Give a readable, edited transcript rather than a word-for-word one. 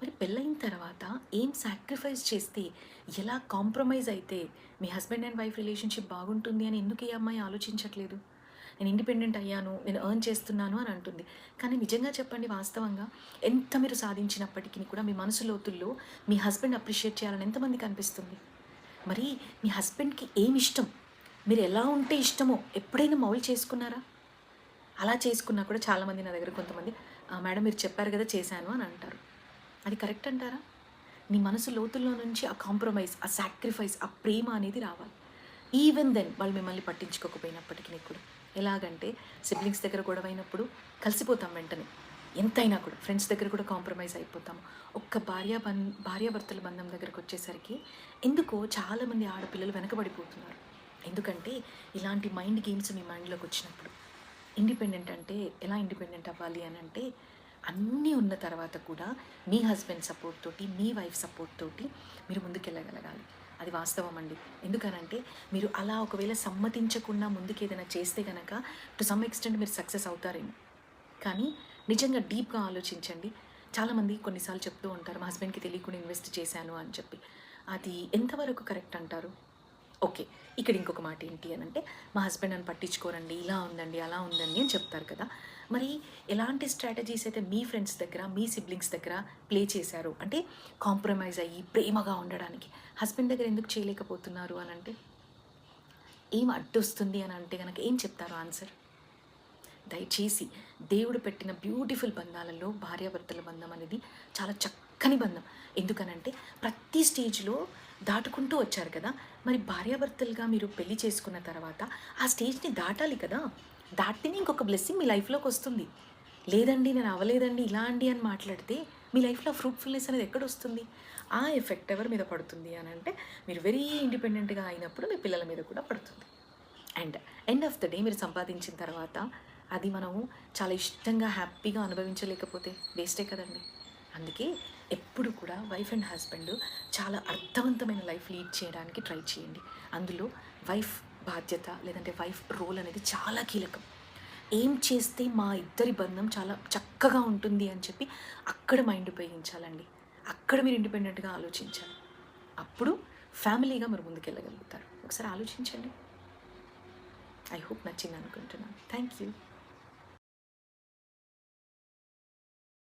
మరి పెళ్ళైన తర్వాత ఏం సాక్రిఫైస్ చేస్తే, ఎలా కాంప్రమైజ్ అయితే మీ హస్బెండ్ అండ్ వైఫ్ రిలేషన్‌షిప్ బాగుంటుంది అని ఎందుకు ఈ అమ్మాయి ఆలోచించట్లేదు? నేను ఇండిపెండెంట్ అయ్యాను, నేను ఎర్న్ చేస్తున్నాను అని అంటుంది. కానీ నిజంగా చెప్పండి వాస్తవంగా ఎంత మీరు సాధించినప్పటికి కూడా మీ మనసు లోతుల్లో మీ హస్బెండ్ అప్రిషియేట్ చేయాలని ఎంతమందికి అనిపిస్తుంది? మరి మీ హస్బెండ్‌కి ఏమిష్టం? మీరు ఎలా ఉంటే ఇష్టమో ఎప్పుడైనా మౌల్డ్ చేసుకున్నారా? అలా చేసుకున్నా కూడా చాలామంది నా దగ్గర కొంతమంది మేడం మీరు చెప్పారు కదా చేశాను అని అంటారు. అది కరెక్ట్ అంటారా? నీ మనసు లోతుల్లో నుంచి ఆ కాంప్రమైజ్, ఆ సాక్రిఫైస్, ఆ ప్రేమ అనేది రావాలి. ఈవెన్ దెన్ వాళ్ళు మిమ్మల్ని పట్టించుకోకపోయినప్పటికి కూడా. ఎలాగంటే సిబ్లింగ్స్ దగ్గర గొడవైనప్పుడు కలిసిపోతాం వెంటనే. ఎంతైనా కూడా ఫ్రెండ్స్ దగ్గర కూడా కాంప్రమైజ్ అయిపోతాము. ఒక్క భార్యాభర్తల బంధం దగ్గరకొచ్చేసరికి ఎందుకో చాలామంది ఆడపిల్లలు వెనకబడిపోతున్నారు. ఎందుకంటే ఇలాంటి మైండ్ గేమ్స్ మీ మైండ్‌లోకొచ్చినప్పుడు. ఇండిపెండెంట్ అంటే ఎలా ఇండిపెండెంట్ అవ్వాలి అనంటే, అన్నీ ఉన్న తర్వాత కూడా మీ హస్బెండ్ సపోర్ట్ తోటి, మీ వైఫ్ సపోర్ట్ తోటి మీరు ముందుకెళ్ళగలగాలి. అది వాస్తవం అండి. ఎందుకనంటే, మీరు అలా ఒకవేళ సమ్మతించకుండా ముందుకేదైనా చేస్తే గనక టు సమ్ ఎక్స్‌టెంట్ మీరు సక్సెస్ అవుతారేమో. కానీ నిజంగా డీప్‌గా ఆలోచించండి. చాలామంది కొన్నిసార్లు చెప్తూ ఉంటారు, మా హస్బెండ్‌కి తెలియకుండా ఇన్వెస్ట్ చేశాను అని చెప్పి. అది ఎంతవరకు కరెక్ట్ అంటారు? ఓకే. ఇక్కడ ఇంకొక మాట ఏంటి అనంటే, మా హస్బెండ్ నన్ను పట్టించుకోరండి, ఇలా ఉందండి, అలా ఉందండి అని చెప్తారు కదా! మరి ఎలాంటి స్ట్రాటజీస్ అయితే మీ ఫ్రెండ్స్ దగ్గర, మీ సిబ్లింగ్స్ దగ్గర ప్లే చేశారు? అంటే కాంప్రమైజ్ అయ్యి ప్రేమగా ఉండడానికి. హస్బెండ్ దగ్గర ఎందుకు చేయలేకపోతున్నారు అనంటే, ఏం అడ్డొస్తుంది అని అంటే గనక ఏం చెప్తారు ఆన్సర్? దయచేసి దేవుడు పెట్టిన బ్యూటిఫుల్ బంధాలలో భార్యాభర్తల బంధం అనేది చాలా చక్కని బంధం. ఎందుకనంటే ప్రతి స్టేజ్‌లో దాటుకుంటూ వచ్చారు కదా! మరి భార్యాభర్తలుగా మీరు పెళ్లి చేసుకున్న తర్వాత ఆ స్టేజ్‌ని దాటాలి కదా! దాటితేనే ఇంకొక బ్లెస్సింగ్ మీ లైఫ్‌లోకొస్తుంది. లేదండి నేను అవ్వలేదండి ఇలా అండి అని మాట్లాడితే మీ లైఫ్‌లో ఫ్రూట్‌ఫుల్‌నెస్ అనేది ఎక్కడొస్తుంది? ఆ ఎఫెక్ట్ ఎవరి మీద పడుతుంది అనంటే మీరు వెరీ ఇండిపెండెంట్‌గా అయినప్పుడు మీ పిల్లల మీద కూడా పడుతుంది. And end of the day మీరు సంపాదించిన తర్వాత అది మనము చాలా ఇష్టంగా, హ్యాపీగా అనుభవించలేకపోతే వేస్టే కదండీ! అందుకే ఎప్పుడు కూడా వైఫ్ అండ్ హస్బెండ్ చాలా అర్థవంతమైన లైఫ్ లీడ్ చేయడానికి ట్రై చేయండి. అందులో వైఫ్ బాధ్యత లేదంటే వైఫ్ రోల్ అనేది చాలా కీలకం. ఏం చేస్తే మా ఇద్దరి బంధం చాలా చక్కగా ఉంటుంది అని చెప్పి అక్కడ మైండ్ ఉపయోగించాలండి. అక్కడ మీరు ఇండిపెండెంట్‌గా ఆలోచించాలి. అప్పుడు ఫ్యామిలీగా మీరు ముందుకెళ్ళగలుగుతారు. ఒకసారి ఆలోచించండి. ఐ హోప్ నచ్చిందనుకుంటున్నాను. Thank you.